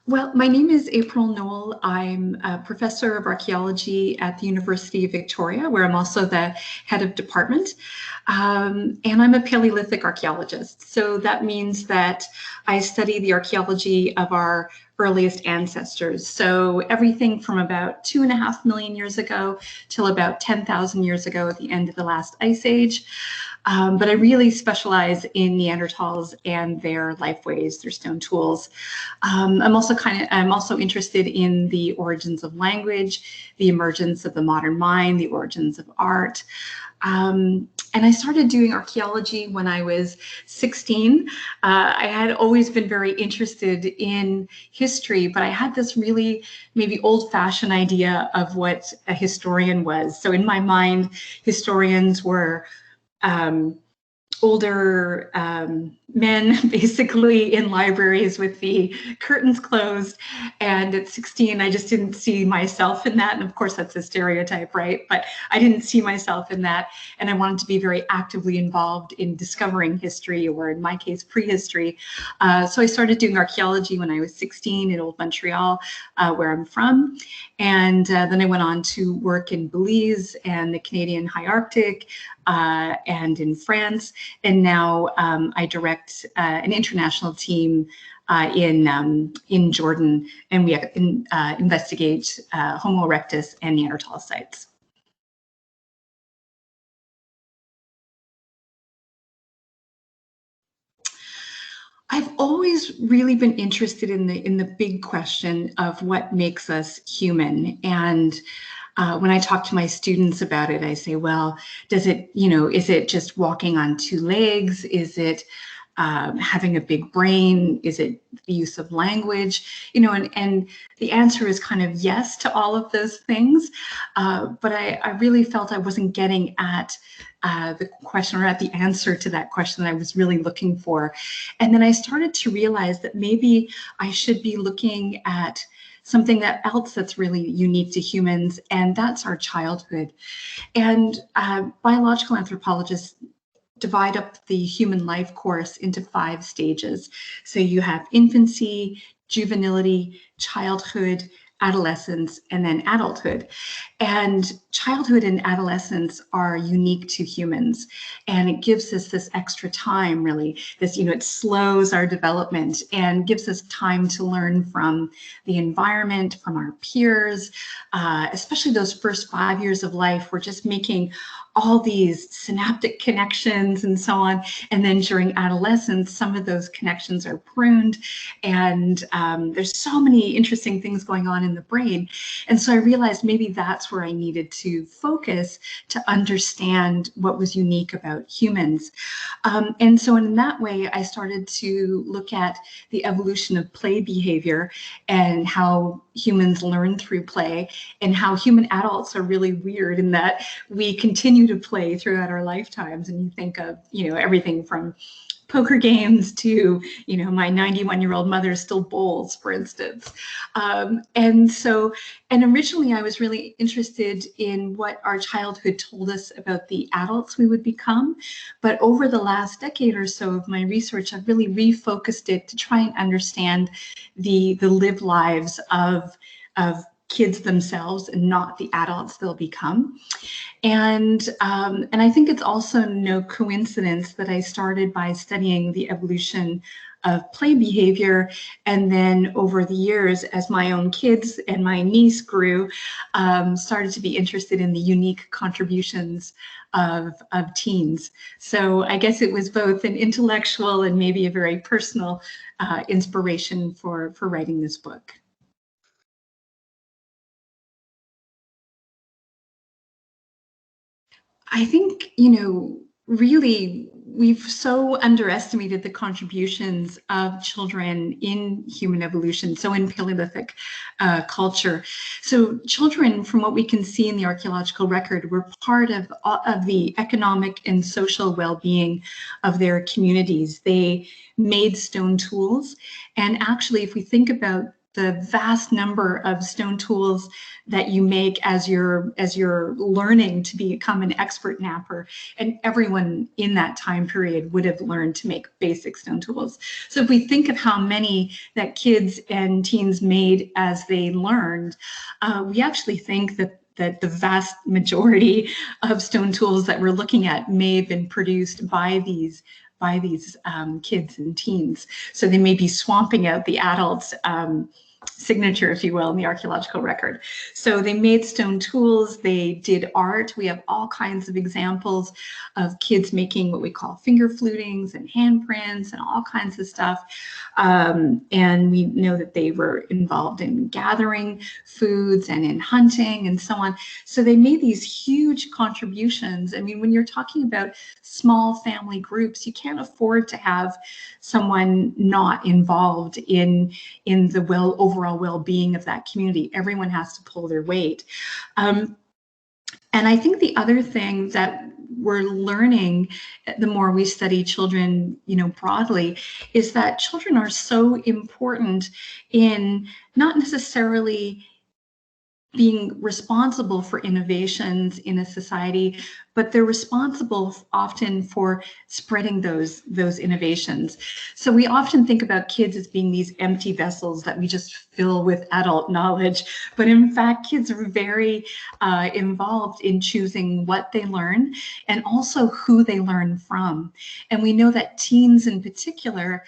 Well, my name is April Nowell. I'm a professor of archaeology at the University of Victoria, where I'm also the head of department. And I'm a Paleolithic archaeologist. So that means that I study the archaeology of our earliest ancestors. So everything from about 2.5 million years ago till about 10,000 years ago at the end of the last ice age. But I really specialize in Neanderthals and their lifeways, their stone tools. I'm also interested in the origins of language, the emergence of the modern mind, the origins of art. And I started doing archaeology when I was 16. I had always been very interested in history, but I had this really maybe old-fashioned idea of what a historian was. So in my mind, historians were older men basically in libraries with the curtains closed. And at 16, I just didn't see myself in that. And of course, that's a stereotype, right? But I didn't see myself in that. And I wanted to be very actively involved in discovering history, or in my case, prehistory. So I started doing archaeology when I was 16 in Old Montreal, where I'm from. And then I went on to work in Belize and the Canadian High Arctic, and in France. And now I direct an international team in Jordan, and we investigate Homo erectus and Neanderthal sites. I've always really been interested in the big question of what makes us human. And when I talk to my students about it, I say, well, is it just walking on two legs? Is it having a big brain? Is it the use of language? And the answer is kind of yes to all of those things. But I really felt I wasn't getting at the question, or at the answer to that question that I was really looking for. And then I started to realize that maybe I should be looking at something else that's really unique to humans, and that's our childhood. And biological anthropologists divide up the human life course into 5 stages. So you have infancy, juvenility, childhood, adolescence, and then adulthood. And childhood and adolescence are unique to humans, and it gives us this extra time, really. It slows our development and gives us time to learn from the environment, from our peers. Especially those first 5 years of life, we're just making all these synaptic connections and so on. And then during adolescence, some of those connections are pruned, and there's so many interesting things going on in the brain. And so I realized maybe that's where I needed to focus to understand what was unique about humans. And so in that way, I started to look at the evolution of play behavior and how humans learn through play, and how human adults are really weird in that we continue to play throughout our lifetimes. And you think of, everything from poker games to, my 91-year-old mother still bowls, for instance. And originally I was really interested in what our childhood told us about the adults we would become. But over the last decade or so of my research, I've really refocused it to try and understand the lived lives of kids themselves, and not the adults they'll become. And I think it's also no coincidence that I started by studying the evolution of play behavior, and then over the years, as my own kids and my niece grew, started to be interested in the unique contributions of teens. So I guess it was both an intellectual and maybe a very personal inspiration for writing this book. I think, really, we've so underestimated the contributions of children in human evolution, so in Paleolithic culture. So children, from what we can see in the archaeological record, were part of the economic and social well-being of their communities. They made stone tools. And actually, if we think about the vast number of stone tools that you make as you're learning to become an expert knapper, and everyone in that time period would have learned to make basic stone tools. So if we think of how many that kids and teens made as they learned, we actually think that the vast majority of stone tools that we're looking at may have been produced by these kids and teens. So they may be swamping out the adults' signature, if you will, in the archaeological record. So they made stone tools, they did art. We have all kinds of examples of kids making what we call finger flutings and handprints and all kinds of stuff. And we know that they were involved in gathering foods and in hunting and so on. So they made these huge contributions. I mean, when you're talking about small family groups, you can't afford to have someone not involved in the overall well-being of that community. Everyone has to pull their weight. And I think the other thing that we're learning the more we study children, broadly, is that children are so important in not necessarily being responsible for innovations in a society, but they're responsible often for spreading those innovations. So we often think about kids as being these empty vessels that we just fill with adult knowledge, but in fact, kids are very involved in choosing what they learn and also who they learn from. And we know that teens in particular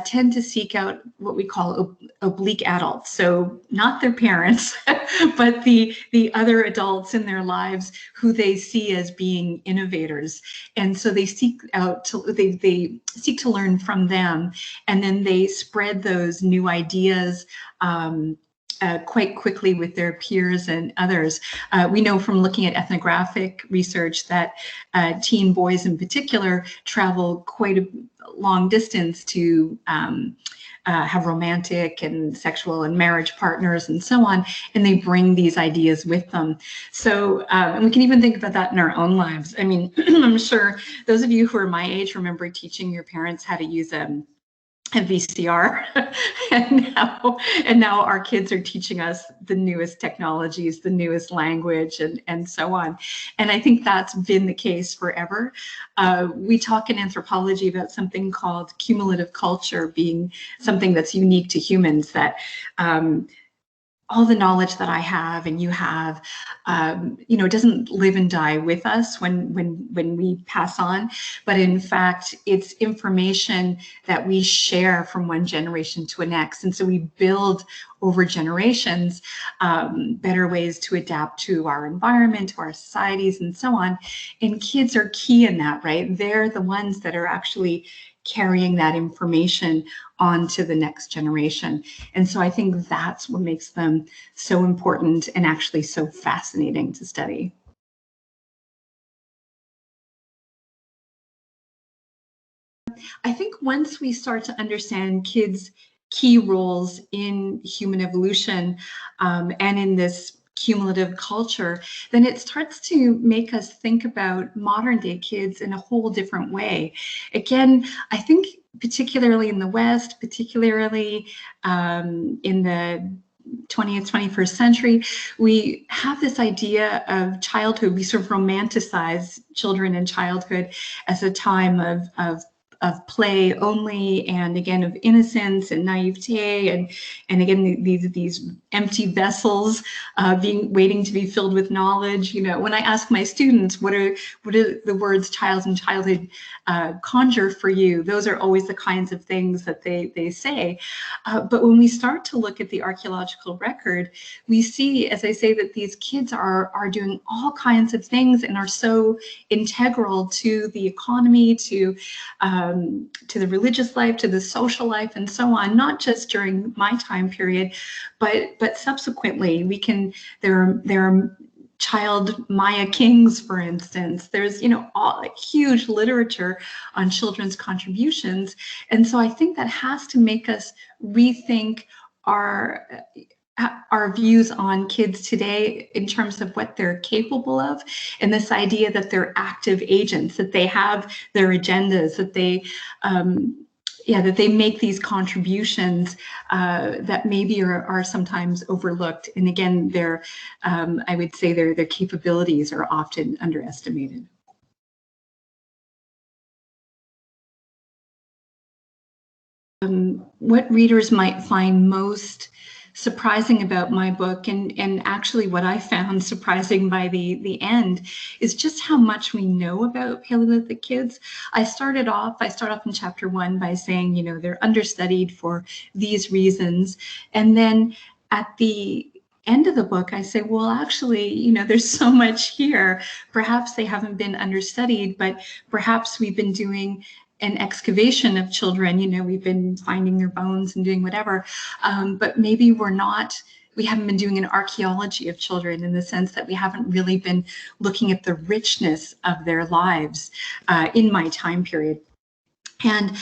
tend to seek out what we call oblique adults. So not their parents, but the other adults in their lives who they see as being innovators. And so they seek out to, they seek to learn from them, and then they spread those new ideas quite quickly with their peers and others. We know from looking at ethnographic research that teen boys in particular travel quite a long distance to have romantic and sexual and marriage partners and so on, and they bring these ideas with them. So, and we can even think about that in our own lives. I mean, I'm sure those of you who are my age remember teaching your parents how to use a VCR, and now our kids are teaching us the newest technologies, the newest language, and so on. And I think that's been the case forever. We talk in anthropology about something called cumulative culture being something that's unique to humans, that all the knowledge that I have and you have, doesn't live and die with us when we pass on, but in fact, it's information that we share from one generation to the next. And so we build over generations better ways to adapt to our environment, to our societies, and so on. And kids are key in that, right? They're the ones that are actually carrying that information on to the next generation. And so I think that's what makes them so important and actually so fascinating to study. I think once we start to understand kids' key roles in human evolution and in this cumulative culture, then it starts to make us think about modern day kids in a whole different way. Again, I think particularly in the West, particularly in the 20th, 21st century, we have this idea of childhood. We sort of romanticize children and childhood as a time of play only, and again of innocence and naivete, and again these empty vessels waiting to be filled with knowledge. When I ask my students what are the words child and childhood conjure for you, those are always the kinds of things that they say. But when we start to look at the archaeological record, we see, as I say, that these kids are doing all kinds of things and are so integral to the economy, to the religious life, to the social life, and so on, not just during my time period, but subsequently. There are child Maya kings, for instance. There's huge literature on children's contributions, and so I think that has to make us rethink our views on kids today in terms of what they're capable of, and this idea that they're active agents, that they have their agendas, that they yeah, that they make these contributions that maybe are sometimes overlooked. And again, I would say their capabilities are often underestimated. What readers might find most surprising about my book, and actually what I found surprising by the end, is just how much we know about Paleolithic kids. I start off in chapter 1 by saying, you know, they're understudied for these reasons, and then at the end of the book, I say, well, actually, you know, there's so much here. Perhaps they haven't been understudied, but perhaps we've been doing an excavation of children. You know, we've been finding their bones and doing whatever, but maybe we haven't been doing an archaeology of children, in the sense that we haven't really been looking at the richness of their lives in my time period. And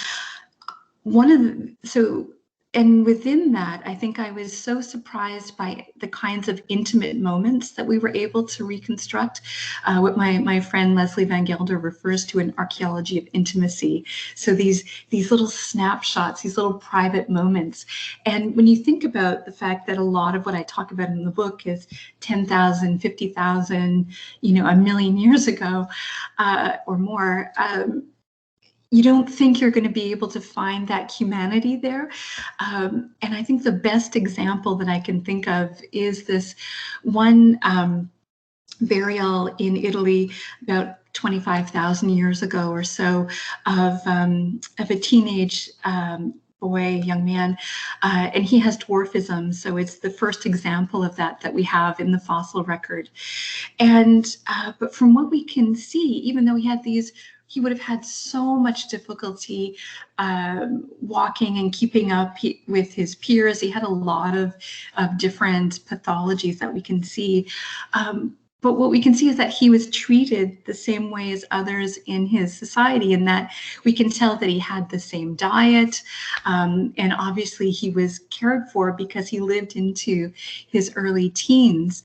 and within that, I think I was so surprised by the kinds of intimate moments that we were able to reconstruct. What my friend Leslie Van Gelder refers to an archaeology of intimacy. So these little snapshots, these little private moments. And when you think about the fact that a lot of what I talk about in the book is 10,000, 50,000, you know, a million years ago or more, you don't think you're going to be able to find that humanity there. And I think the best example that I can think of is this one burial in Italy about 25,000 years ago or so of a teenage boy, young man, and he has dwarfism. So it's the first example of that we have in the fossil record. And but from what we can see, even though he would have had so much difficulty walking and keeping up with his peers. He had a lot of different pathologies that we can see. But what we can see is that he was treated the same way as others in his society, in that we can tell that he had the same diet, and obviously he was cared for because he lived into his early teens.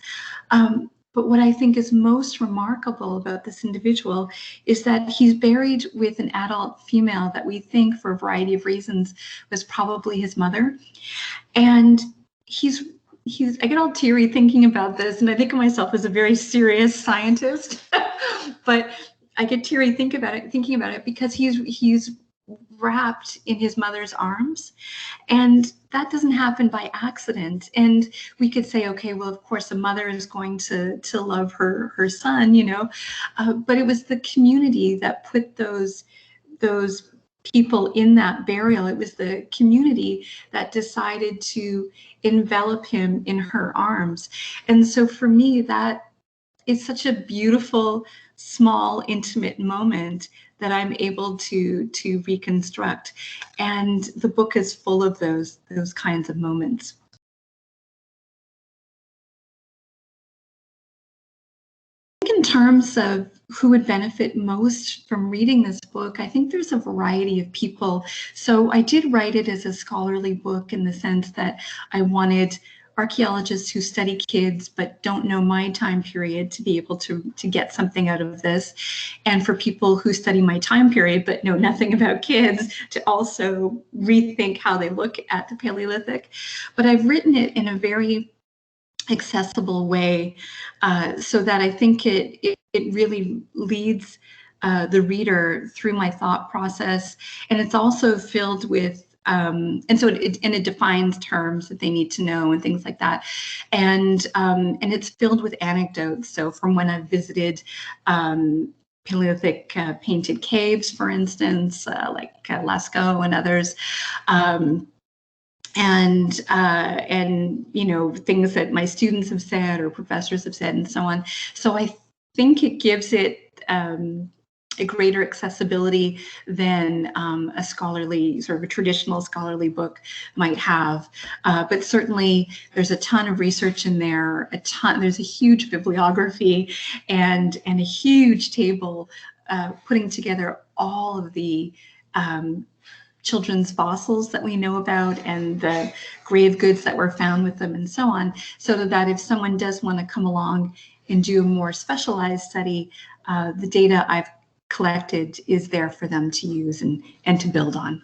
But what I think is most remarkable about this individual is that he's buried with an adult female that we think, for a variety of reasons, was probably his mother. And I get all teary thinking about this, and I think of myself as a very serious scientist, but I get teary thinking about it because he's wrapped in his mother's arms, and that doesn't happen by accident. And we could say, okay, well, of course, a mother is going to love her son, you know, but it was the community that put those people in that burial. It was the community that decided to envelop him in her arms. And so for me, that is such a beautiful, small, intimate moment that I'm able to reconstruct. And the book is full of those kinds of moments. In terms of who would benefit most from reading this book, I think there's a variety of people. So I did write it as a scholarly book, in the sense that I wanted archaeologists who study kids but don't know my time period to be able to get something out of this, and for people who study my time period but know nothing about kids to also rethink how they look at the Paleolithic. But I've written it in a very accessible way, so that I think it really leads the reader through my thought process, and it's also filled with and so it defines terms that they need to know and things like that, and it's filled with anecdotes. So from when I've visited Paleolithic painted caves, for instance, like Lascaux and others. And you know, things that my students have said or professors have said and so on. So I think it gives it a greater accessibility than a scholarly, sort of a traditional scholarly book might have. But certainly there's a ton of research in there, there's a huge bibliography and a huge table putting together all of the children's fossils that we know about and the grave goods that were found with them and so on, so that if someone does want to come along and do a more specialized study, the data I've collected is there for them to use and to build on.